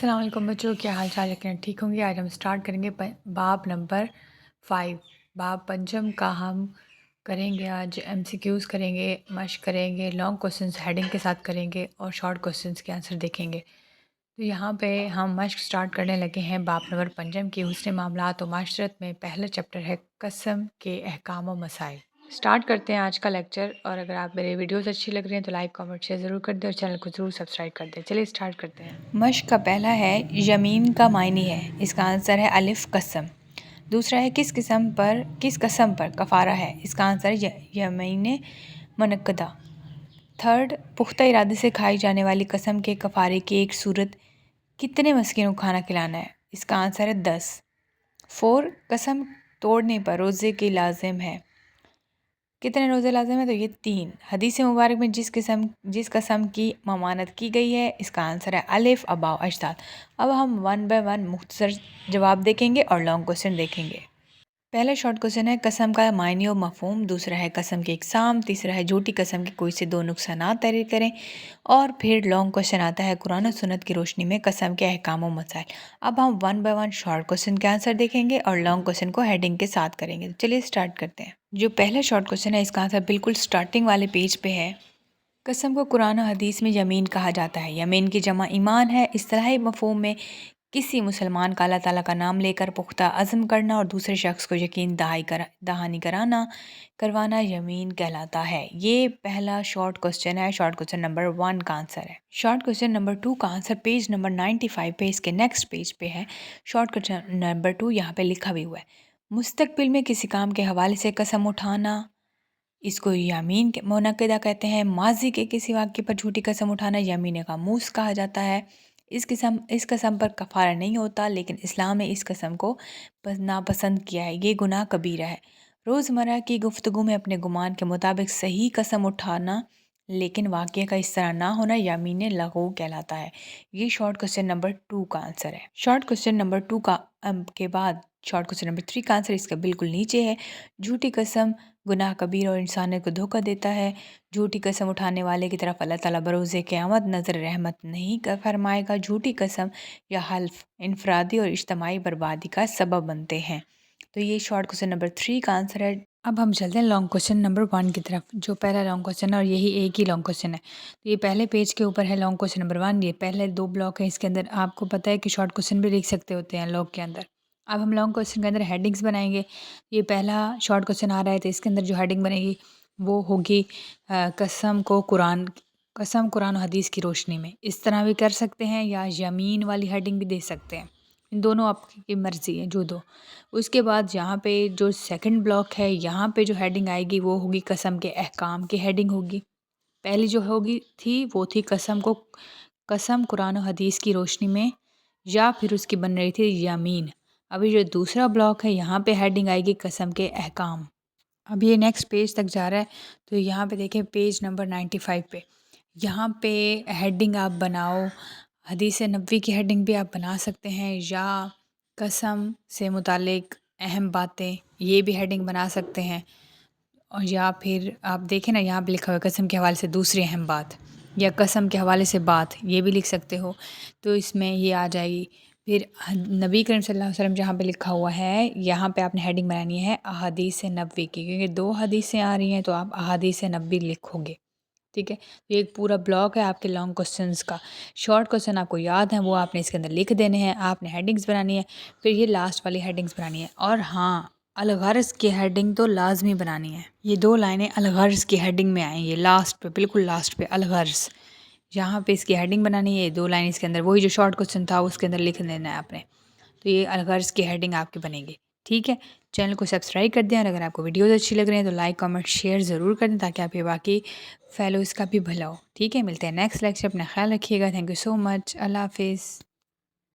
अस्सलाम वालेकुम बच्चों, क्या हाल चाल? यकीनन ठीक होंगे। आज हम स्टार्ट करेंगे बाब नंबर 5। बाब पंचम का हम करेंगे। आज एमसीक्यूज़ करेंगे, मश्क करेंगे, लॉन्ग क्वेश्चंस हेडिंग के साथ करेंगे और शॉर्ट क्वेश्चंस के आंसर देखेंगे। तो यहाँ पे हम मश्क स्टार्ट करने लगे हैं बाब नंबर पंचम की हुस्न मामलात और माशरत में। पहला चैप्टर है कसम के अहकाम व मसाइल। स्टार्ट करते हैं आज का लेक्चर। और अगर आप मेरे वीडियोस अच्छी लग रही हैं तो लाइक कमेंट शेयर ज़रूर कर दें और चैनल को ज़रूर सब्सक्राइब कर दें। चलिए स्टार्ट करते हैं। मश्क का पहला है यमीन का मायने है, इसका आंसर है अलिफ कसम। दूसरा है किस कसम पर कफ़ारा है, इसका आंसर है यमीन मुनक्कदा। थर्ड, पुख्ता इरादे से खाई जाने वाली कसम के कफ़ारे की एक सूरत कितने मस्कीनों को खाना खिलाना है, इसका आंसर है 10। 4, कसम तोड़ने पर रोज़े की लाजिम है, कितने रोज़े लाजिम है, तो ये 3। हदीस मुबारक में जिस कसम की ममानत की गई है, इसका आंसर है अलिफ अबाव अजदाद। अब हम 1 बाय 1 मुख्तसर जवाब देखेंगे और लॉन्ग क्वेश्चन देखेंगे। पहला शॉर्ट क्वेश्चन है कसम का मायने और मफहूम। दूसरा है कसम के इकसाम। तीसरा है झूठी कसम के कोई से 2 नुकसानात तहरीर करें। और फिर लॉन्ग क्वेश्चन आता है कुरान और सुन्नत की रोशनी में कसम के अहकाम व मसाइल। अब हम 1 बाय 1 शॉर्ट क्वेश्चन के आंसर देखेंगे और लॉन्ग क्वेश्चन को हेडिंग के साथ करेंगे। तो चलिए स्टार्ट करते हैं। जो पहला शॉर्ट क्वेश्चन है, इसका आंसर बिल्कुल स्टार्टिंग वाले पेज पे है। कसम को कुरान और हदीस में यमीन कहा जाता है। यमीन की जमा ईमान है। इस्तिलाही मफहूम में किसी मुसलमान का अल्लाह ताला का नाम लेकर पुख्ता अज़्म करना और दूसरे शख्स को यकीन दहानी करवाना यमीन कहलाता है। ये पहला शॉर्ट क्वेश्चन है। शॉर्ट क्वेश्चन नंबर 1 का आंसर है। शॉर्ट क्वेश्चन नंबर 2 का आंसर पेज नंबर 95 पे, इसके नेक्स्ट पेज पे है। शॉर्ट क्वेश्चन नंबर 2 यहाँ पे लिखा भी हुआ है। मुस्तकबिल में किसी काम के हवाले से कसम उठाना, इसको यामीन के मुनक्किदा कहते हैं। माजी के किसी वाक़े पर झूठी कसम उठाना यमीन खामूस कहा जाता है। इस कसम पर कफ़ारा नहीं होता, लेकिन इस्लाम ने इस कसम को नापसंद किया है। ये गुनाह कबीरा है। रोज़मर्रा की गुफ्तगू में अपने गुमान के मुताबिक सही कसम उठाना, लेकिन वाक़े का इस तरह ना होना यमीन लगू कहलाता है। ये शॉर्ट क्वेश्चन नंबर 2 का आंसर है। शॉर्ट क्वेश्चन नंबर 2 के बाद शॉर्ट क्वेश्चन नंबर 3 का आंसर इसका बिल्कुल नीचे है। झूठी कसम गुनाह कबीर और इंसानियत को धोखा देता है। झूठी कसम उठाने वाले की तरफ अल्लाह ताला बरोज़े क़यामत नज़र रहमत नहीं फरमाएगा। झूठी कसम या हल्फ इनफरादी और इज्तमाई बर्बादी का सबब बनते हैं। तो ये शॉर्ट क्वेश्चन नंबर 3 का आंसर है। अब हम चलते हैं लॉन्ग क्वेश्चन नंबर 1 की तरफ, जो पहला लॉन्ग क्वेश्चन है और यही एक ही लॉन्ग क्वेश्चन है। तो ये पहले पेज के ऊपर है लॉन्ग क्वेश्चन नंबर 1। ये पहले 2 ब्लॉक है, इसके अंदर आपको पता है कि शॉर्ट क्वेश्चन भी लिख सकते होते हैं लॉग के अंदर। अब हम लॉन्ग क्वेश्चन के अंदर हेडिंग्स बनाएंगे। ये पहला शॉर्ट क्वेश्चन आ रहा है, तो इसके अंदर जो हेडिंग बनेगी वो होगी कसम कुरान और हदीस की रोशनी में। इस तरह भी कर सकते हैं या यमीन वाली हेडिंग भी दे सकते हैं, इन दोनों आपकी मर्ज़ी है, जो दो। उसके बाद यहाँ पे जो सेकंड ब्लॉक है, यहाँ पे जो हेडिंग आएगी वो होगी कसम के अहकाम की हेडिंग होगी। पहली जो होगी वो थी कसम कुरान और हदीस की रोशनी में, या फिर उसकी बन रही थी यमीन। अभी जो दूसरा ब्लॉक है, यहाँ पे हेडिंग आएगी कसम के अहकाम। अब ये नेक्स्ट पेज तक जा रहा है, तो यहाँ पे देखें पेज नंबर 95 पे, यहाँ पे हेडिंग आप बनाओ। हदीस नबवी की हेडिंग भी आप बना सकते हैं, या कसम से मुतालिक अहम बातें, ये भी हेडिंग बना सकते हैं। और या फिर आप देखें ना, यहाँ पे लिखा हुआ है कसम के हवाले से दूसरी अहम बात, या कसम के हवाले से बात, ये भी लिख सकते हो। तो इसमें ये आ जाएगी। फिर नबी करीम सल्लल्लाहु अलैहि वसल्लम जहाँ पे लिखा हुआ है, यहाँ पे आपने हेडिंग बनानी है अहादीस नबवी की, क्योंकि 2 हदीसें आ रही हैं तो आप अहादीस नबवी लिखोगे। ठीक है, तो ये एक पूरा ब्लॉक है आपके लॉन्ग क्वेश्चंस का। शॉर्ट क्वेश्चन आपको याद है, वो आपने इसके अंदर लिख देने हैं। आपने हेडिंग्स बनानी है, फिर ये लास्ट वाली हेडिंग्स बनानी है। और हाँ, अलगर्ज़ की हेडिंग तो लाजमी बनानी है। ये 2 लाइनें अलगर्ज़ की हेडिंग में आएँ, ये लास्ट पे, बिल्कुल लास्ट पे अलगर्ज़, यहाँ पे इसकी हेडिंग बनानी है। 2 लाइन इसके अंदर वही जो शॉर्ट क्वेश्चन था उसके अंदर लिख देना है आपने। तो ये अलगर्ज़ की हेडिंग आपकी बनेगी। ठीक है, चैनल को सब्सक्राइब कर दें और अगर आपको वीडियोज़ अच्छी लग रही हैं तो लाइक कमेंट शेयर ज़रूर करें, ताकि आपके बाकी फेलोज़ का भी भला हो। ठीक है, मिलते हैं नेक्स्ट लेक्चर। अपना ख्याल रखिएगा। Thank you so much. अल्लाह हाफिज़।